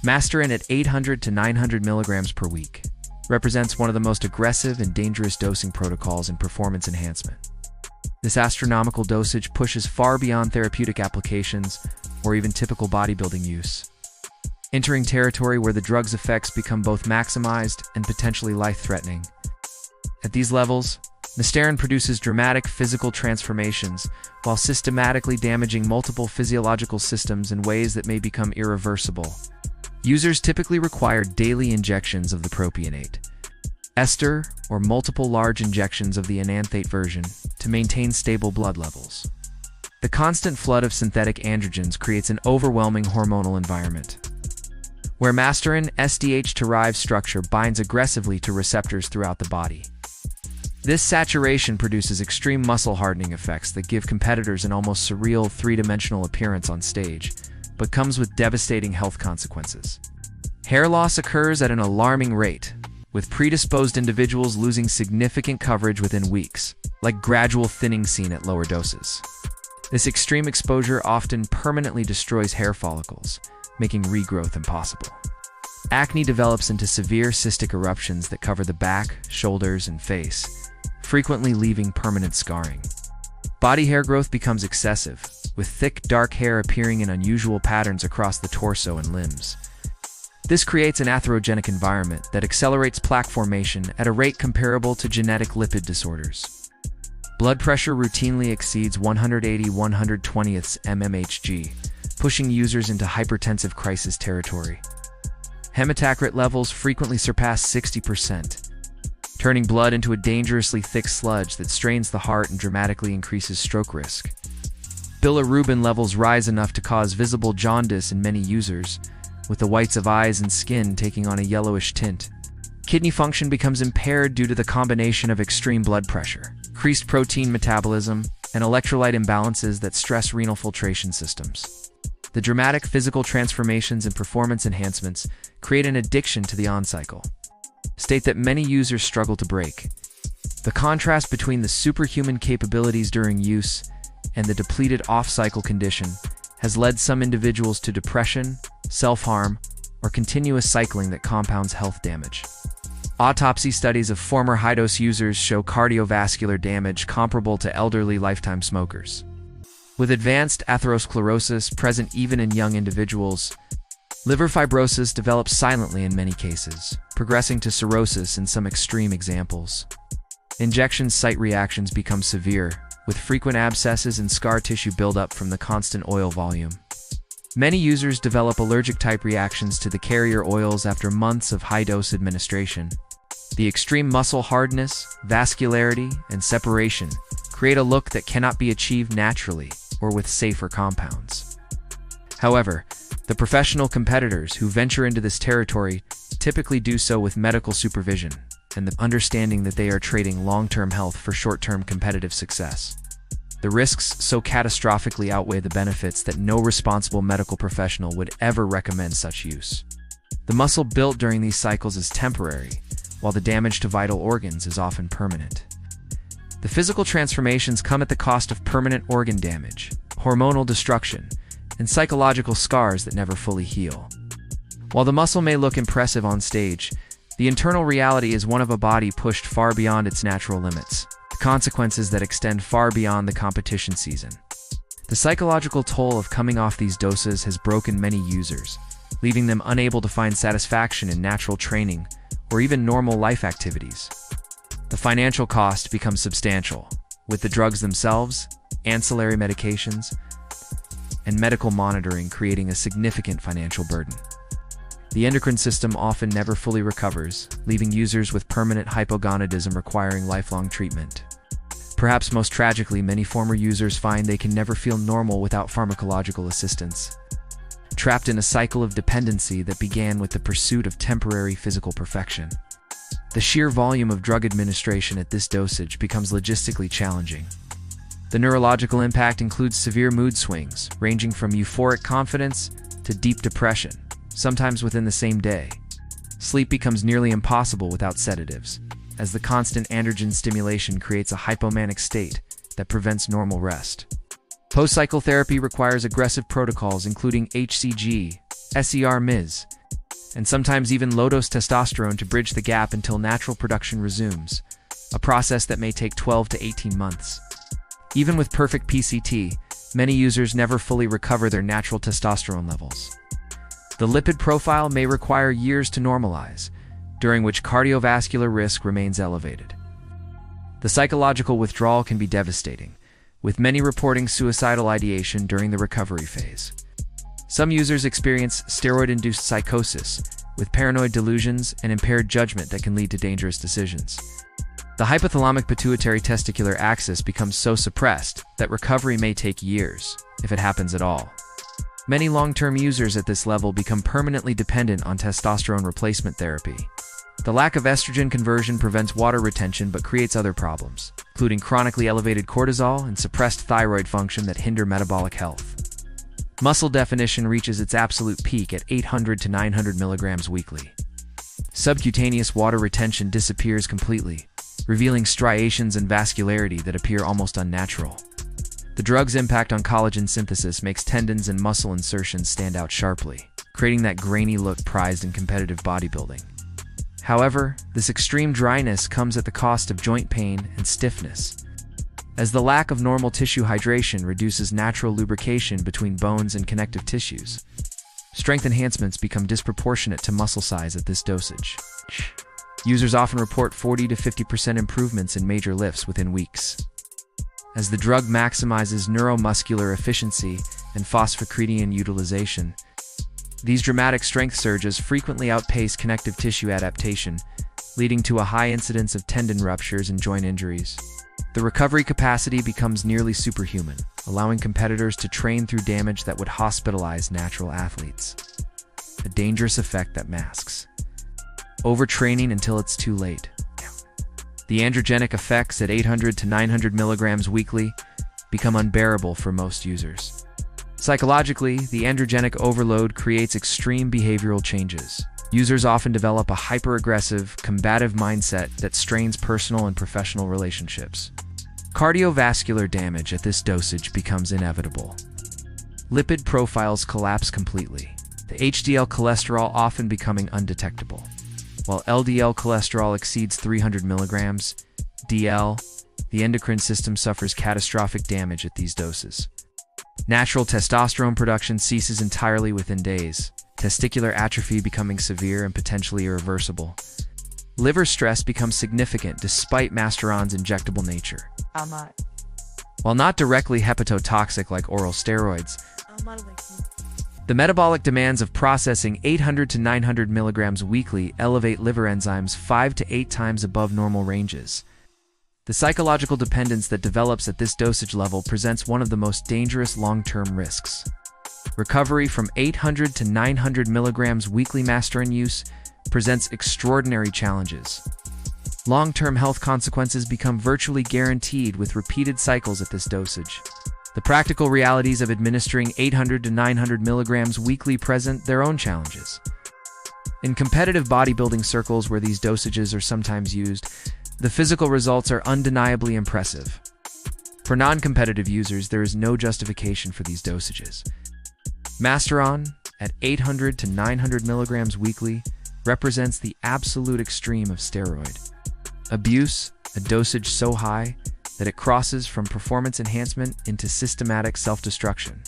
Masteron at 800 to 900 milligrams per week represents one of the most aggressive and dangerous dosing protocols in performance enhancement. This astronomical dosage pushes far beyond therapeutic applications or even typical bodybuilding use, entering territory where the drug's effects become both maximized and potentially life-threatening. At these levels, Masteron produces dramatic physical transformations while systematically damaging multiple physiological systems in ways that may become irreversible. Users typically require daily injections of the propionate ester or multiple large injections of the enanthate version to maintain stable blood levels. The constant flood of synthetic androgens creates an overwhelming hormonal environment, where Masteron SDH-derived structure binds aggressively to receptors throughout the body. This saturation produces extreme muscle hardening effects that give competitors an almost surreal three-dimensional appearance on stage, but comes with devastating health consequences. Hair loss occurs at an alarming rate, with predisposed individuals losing significant coverage within weeks, like gradual thinning seen at lower doses. This extreme exposure often permanently destroys hair follicles, making regrowth impossible. Acne develops into severe cystic eruptions that cover the back, shoulders, and face, frequently leaving permanent scarring. Body hair growth becomes excessive, with thick, dark hair appearing in unusual patterns across the torso and limbs. This creates an atherogenic environment that accelerates plaque formation at a rate comparable to genetic lipid disorders. Blood pressure routinely exceeds 180/120ths mmHg, pushing users into hypertensive crisis territory. Hematocrit levels frequently surpass 60%, turning blood into a dangerously thick sludge that strains the heart and dramatically increases stroke risk. Bilirubin levels rise enough to cause visible jaundice in many users, with the whites of eyes and skin taking on a yellowish tint. Kidney function becomes impaired due to the combination of extreme blood pressure, increased protein metabolism, and electrolyte imbalances that stress renal filtration systems. The dramatic physical transformations and performance enhancements create an addiction to the on-cycle, state that many users struggle to break. The contrast between the superhuman capabilities during use and the depleted off-cycle condition has led some individuals to depression, self-harm, or continuous cycling that compounds health damage. Autopsy studies of former high-dose users show cardiovascular damage comparable to elderly lifetime smokers. With advanced atherosclerosis present even in young individuals, liver fibrosis develops silently in many cases, progressing to cirrhosis in some extreme examples. Injection site reactions become severe, with frequent abscesses and scar tissue buildup from the constant oil volume. Many users develop allergic-type reactions to the carrier oils after months of high-dose administration. The extreme muscle hardness, vascularity, and separation create a look that cannot be achieved naturally or with safer compounds. However, the professional competitors who venture into this territory typically do so with medical supervision and the understanding that they are trading long-term health for short-term competitive success. The risks so catastrophically outweigh the benefits that no responsible medical professional would ever recommend such use. The muscle built during these cycles is temporary, while the damage to vital organs is often permanent. The physical transformations come at the cost of permanent organ damage, hormonal destruction, and psychological scars that never fully heal. While the muscle may look impressive on stage, the internal reality is one of a body pushed far beyond its natural limits, consequences that extend far beyond the competition season. The psychological toll of coming off these doses has broken many users, leaving them unable to find satisfaction in natural training or even normal life activities. The financial cost becomes substantial, with the drugs themselves, ancillary medications, and medical monitoring creating a significant financial burden. The endocrine system often never fully recovers, leaving users with permanent hypogonadism requiring lifelong treatment. Perhaps most tragically, many former users find they can never feel normal without pharmacological assistance, trapped in a cycle of dependency that began with the pursuit of temporary physical perfection. The sheer volume of drug administration at this dosage becomes logistically challenging. The neurological impact includes severe mood swings, ranging from euphoric confidence to deep depression, sometimes within the same day. Sleep becomes nearly impossible without sedatives, as the constant androgen stimulation creates a hypomanic state that prevents normal rest. Post-cycle therapy requires aggressive protocols including HCG, SER-Ms, and sometimes even low-dose testosterone to bridge the gap until natural production resumes, a process that may take 12 to 18 months. Even with perfect PCT, many users never fully recover their natural testosterone levels. The lipid profile may require years to normalize, during which cardiovascular risk remains elevated. The psychological withdrawal can be devastating, with many reporting suicidal ideation during the recovery phase. Some users experience steroid-induced psychosis, with paranoid delusions and impaired judgment that can lead to dangerous decisions. The hypothalamic pituitary testicular axis becomes so suppressed that recovery may take years, if it happens at all. Many long-term users at this level become permanently dependent on testosterone replacement therapy. The lack of estrogen conversion prevents water retention but creates other problems, including chronically elevated cortisol and suppressed thyroid function that hinder metabolic health. Muscle definition reaches its absolute peak at 800 to 900 milligrams weekly. Subcutaneous water retention disappears completely, revealing striations and vascularity that appear almost unnatural. The drug's impact on collagen synthesis makes tendons and muscle insertions stand out sharply, creating that grainy look prized in competitive bodybuilding. However, this extreme dryness comes at the cost of joint pain and stiffness, as the lack of normal tissue hydration reduces natural lubrication between bones and connective tissues. Strength enhancements become disproportionate to muscle size at this dosage. Users often report 40 to 50% improvements in major lifts within weeks. As the drug maximizes neuromuscular efficiency and phosphocreatine utilization, these dramatic strength surges frequently outpace connective tissue adaptation, leading to a high incidence of tendon ruptures and joint injuries. The recovery capacity becomes nearly superhuman, allowing competitors to train through damage that would hospitalize natural athletes. A dangerous effect that masks overtraining until it's too late. The androgenic effects at 800 to 900 milligrams weekly become unbearable for most users. Psychologically, the androgenic overload creates extreme behavioral changes. Users often develop a hyper-aggressive, combative mindset that strains personal and professional relationships. Cardiovascular damage at this dosage becomes inevitable. Lipid profiles collapse completely, the HDL cholesterol often becoming undetectable. While LDL cholesterol exceeds 300 milligrams, DL, the endocrine system suffers catastrophic damage at these doses. Natural testosterone production ceases entirely within days, testicular atrophy becoming severe and potentially irreversible. Liver stress becomes significant despite Masteron's injectable nature. While not directly hepatotoxic like oral steroids, the metabolic demands of processing 800 to 900 milligrams weekly elevate liver enzymes 5 to 8 times above normal ranges. The psychological dependence that develops at this dosage level presents one of the most dangerous long-term risks. Recovery from 800 to 900 milligrams weekly Masteron use presents extraordinary challenges. Long-term health consequences become virtually guaranteed with repeated cycles at this dosage. The practical realities of administering 800 to 900 milligrams weekly present their own challenges. In competitive bodybuilding circles where these dosages are sometimes used, the physical results are undeniably impressive. For non-competitive users, there is no justification for these dosages. Masteron, at 800 to 900 milligrams weekly, represents the absolute extreme of steroid abuse, a dosage so high that it crosses from performance enhancement into systematic self-destruction.